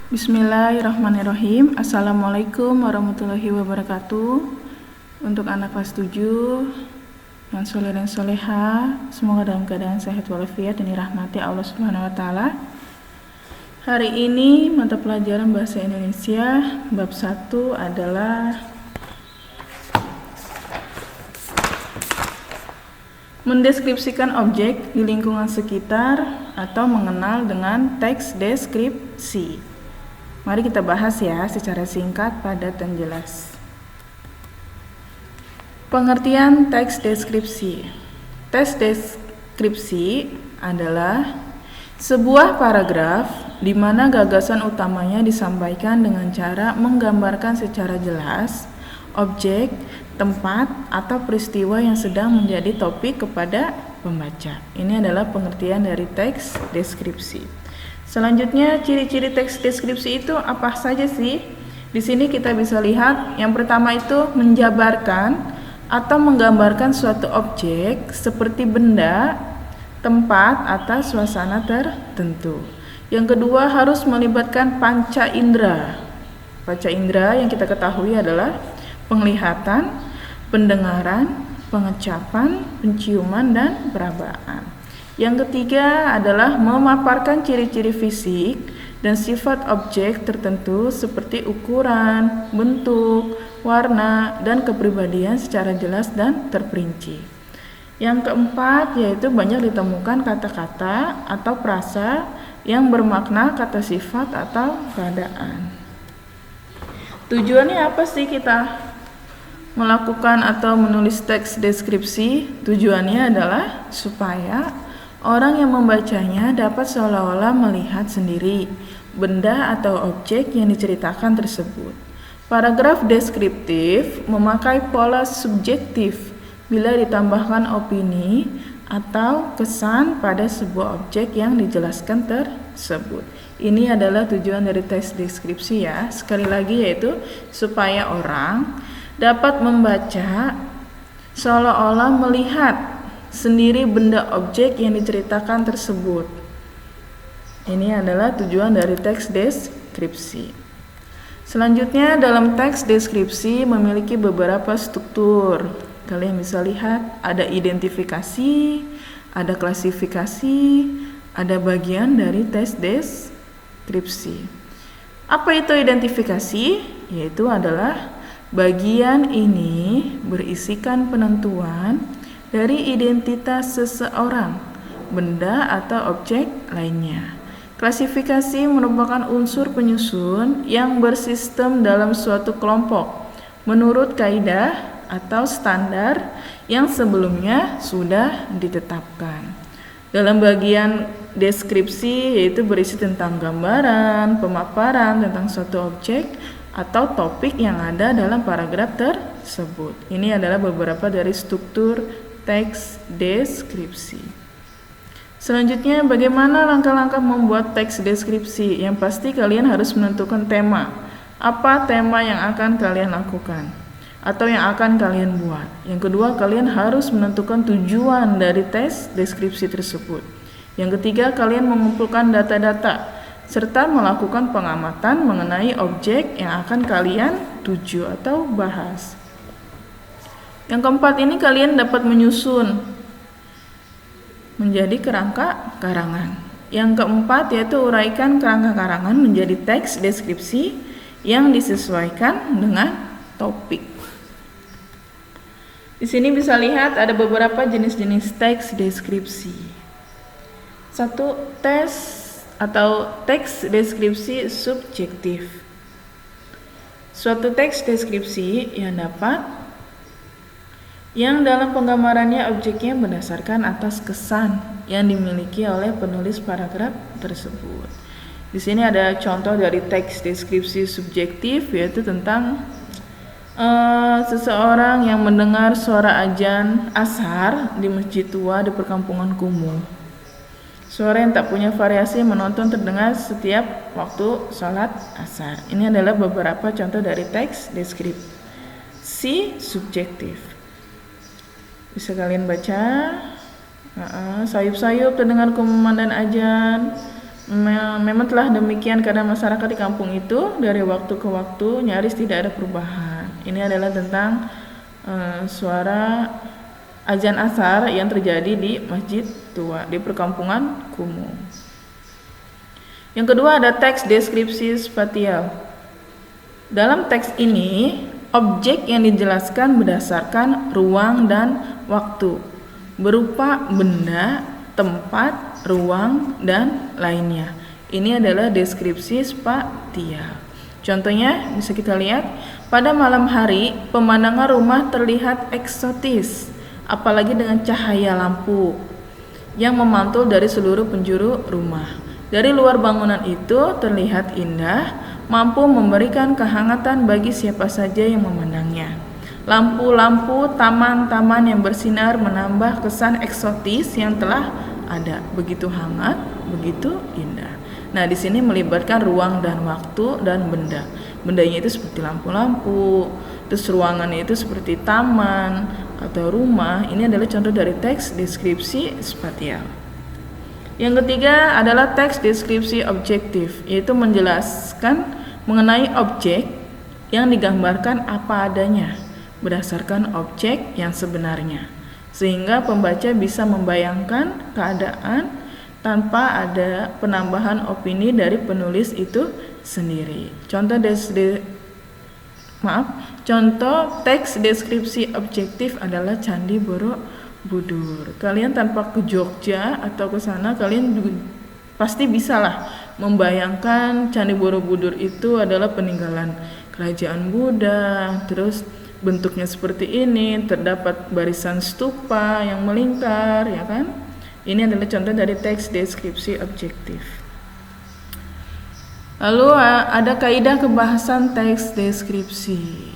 Bismillahirrahmanirrahim. Assalamualaikum warahmatullahi wabarakatuh. Untuk anak kelas 7 yang soleh dan soleha, semoga dalam keadaan sehat walafiat dan dirahmati Allah Subhanahu wa taala. Hari ini mata pelajaran bahasa Indonesia bab 1 adalah mendeskripsikan objek di lingkungan sekitar atau mengenal dengan teks deskripsi. Mari kita bahas ya secara singkat, padat, dan jelas. Pengertian teks deskripsi. Teks deskripsi adalah sebuah paragraf di mana gagasan utamanya disampaikan dengan cara menggambarkan secara jelas objek, tempat, atau peristiwa yang sedang menjadi topik kepada pembaca. Ini adalah pengertian dari teks deskripsi. Selanjutnya, ciri-ciri teks deskripsi itu apa saja sih? Di sini kita bisa lihat, yang pertama itu menjabarkan atau menggambarkan suatu objek seperti benda, tempat, atau suasana tertentu. Yang kedua, harus melibatkan panca indera. Panca indera yang kita ketahui adalah penglihatan, pendengaran, pengecapan, penciuman, dan perabaan. Yang ketiga adalah memaparkan ciri-ciri fisik dan sifat objek tertentu seperti ukuran, bentuk, warna, dan kepribadian secara jelas dan terperinci. Yang keempat yaitu banyak ditemukan kata-kata atau frasa yang bermakna kata sifat atau keadaan. Tujuannya apa sih kita melakukan atau menulis teks deskripsi? Tujuannya adalah supaya orang yang membacanya dapat seolah-olah melihat sendiri benda atau objek yang diceritakan tersebut. Paragraf deskriptif memakai pola subjektif bila ditambahkan opini atau kesan pada sebuah objek yang dijelaskan tersebut. Ini adalah tujuan dari teks deskripsi ya. Sekali lagi yaitu supaya orang dapat membaca seolah-olah melihat sendiri benda objek yang diceritakan tersebut. Ini adalah tujuan dari teks deskripsi. Selanjutnya, dalam teks deskripsi memiliki beberapa struktur. Kalian bisa lihat ada identifikasi, ada klasifikasi, ada bagian dari teks deskripsi. Apa itu identifikasi? Yaitu adalah bagian ini berisikan penentuan dari identitas seseorang, benda atau objek lainnya. Klasifikasi merupakan unsur penyusun yang bersistem dalam suatu kelompok menurut kaidah atau standar yang sebelumnya sudah ditetapkan. Dalam bagian deskripsi yaitu berisi tentang gambaran, pemaparan tentang suatu objek atau topik yang ada dalam paragraf tersebut. Ini adalah beberapa dari struktur teks deskripsi. Selanjutnya, bagaimana langkah-langkah membuat teks deskripsi? Yang pasti kalian harus menentukan tema. Apa tema yang akan kalian lakukan atau yang akan kalian buat? Yang kedua, kalian harus menentukan tujuan dari teks deskripsi tersebut. Yang ketiga, kalian mengumpulkan data-data serta melakukan pengamatan mengenai objek yang akan kalian tuju atau bahas. Yang keempat ini kalian dapat menyusun menjadi kerangka karangan. Yang keempat yaitu uraikan kerangka karangan menjadi teks deskripsi yang disesuaikan dengan topik. Di sini bisa lihat ada beberapa jenis-jenis teks deskripsi. Satu, teks deskripsi subjektif. Suatu teks deskripsi yang dalam penggambarannya objeknya berdasarkan atas kesan yang dimiliki oleh penulis paragraf tersebut. Di sini ada contoh dari teks deskripsi subjektif yaitu tentang seseorang yang mendengar suara azan ashar di masjid tua di perkampungan kumuh. Suara yang tak punya variasi menonton terdengar setiap waktu sholat ashar. Ini adalah beberapa contoh dari teks deskripsi subjektif. Bisa kalian baca. Sayup-sayup terdengar kumandang azan. Memang telah demikian karena masyarakat di kampung itu dari waktu ke waktu nyaris tidak ada perubahan. Ini adalah tentang suara azan asar yang terjadi di Masjid Tua di perkampungan kumuh. Yang kedua ada teks deskripsi spasial. Dalam teks ini, objek yang dijelaskan berdasarkan ruang dan waktu, berupa benda, tempat, ruang, dan lainnya. Ini adalah deskripsi spasial. Contohnya bisa kita lihat, pada malam hari pemandangan rumah terlihat eksotis, apalagi dengan cahaya lampu yang memantul dari seluruh penjuru rumah. Dari luar bangunan itu terlihat indah, mampu memberikan kehangatan bagi siapa saja yang memandangnya. Lampu-lampu taman-taman yang bersinar menambah kesan eksotis yang telah ada, begitu hangat, begitu indah. Nah, di sini melibatkan ruang dan waktu dan benda. Bendanya itu seperti lampu-lampu, terus ruangannya itu seperti taman atau rumah. Ini adalah contoh dari teks deskripsi spasial. Yang ketiga adalah teks deskripsi objektif, yaitu menjelaskan mengenai objek yang digambarkan apa adanya berdasarkan objek yang sebenarnya, sehingga pembaca bisa membayangkan keadaan tanpa ada penambahan opini dari penulis itu sendiri. Contoh teks deskripsi objektif adalah Candi Borobudur. Kalian tanpa ke Jogja atau ke sana, kalian juga pasti bisalah membayangkan Candi Borobudur itu adalah peninggalan kerajaan Buddha, terus bentuknya seperti ini, terdapat barisan stupa yang melingkar, ya kan? Ini adalah contoh dari teks deskripsi objektif. Lalu ada kaidah kebahasan teks deskripsi.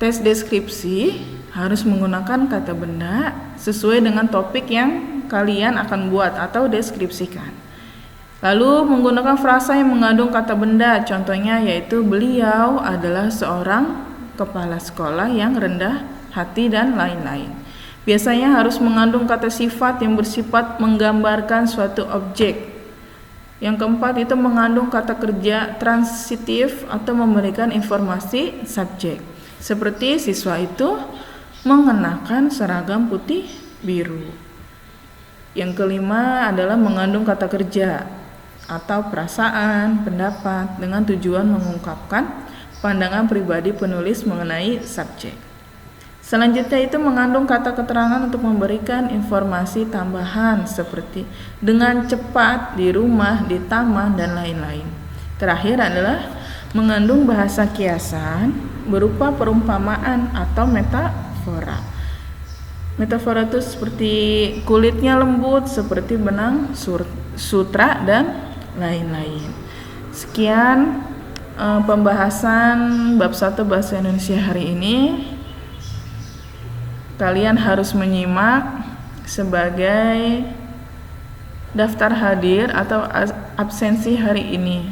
Teks deskripsi harus menggunakan kata benda sesuai dengan topik yang kalian akan buat atau deskripsikan. Lalu menggunakan frasa yang mengandung kata benda, contohnya yaitu beliau adalah seorang kepala sekolah yang rendah hati dan lain-lain. Biasanya harus mengandung kata sifat yang bersifat menggambarkan suatu objek. Yang keempat itu mengandung kata kerja transitif atau memberikan informasi subjek. Seperti siswa itu mengenakan seragam putih biru. Yang kelima adalah mengandung kata kerja atau perasaan, pendapat dengan tujuan mengungkapkan pandangan pribadi penulis mengenai subjek. Selanjutnya itu mengandung kata keterangan untuk memberikan informasi tambahan seperti dengan cepat, di rumah, di taman, dan lain-lain. Terakhir adalah mengandung bahasa kiasan berupa perumpamaan atau metafora. Metafora itu seperti kulitnya lembut, seperti benang sutra, dan lain-lain. Sekian pembahasan bab 1 bahasa Indonesia hari ini. Kalian harus menyimak sebagai daftar hadir atau absensi hari ini.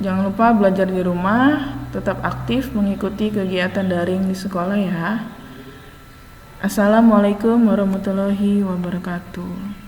Jangan lupa belajar di rumah, tetap aktif mengikuti kegiatan daring di sekolah ya. Assalamualaikum warahmatullahi wabarakatuh.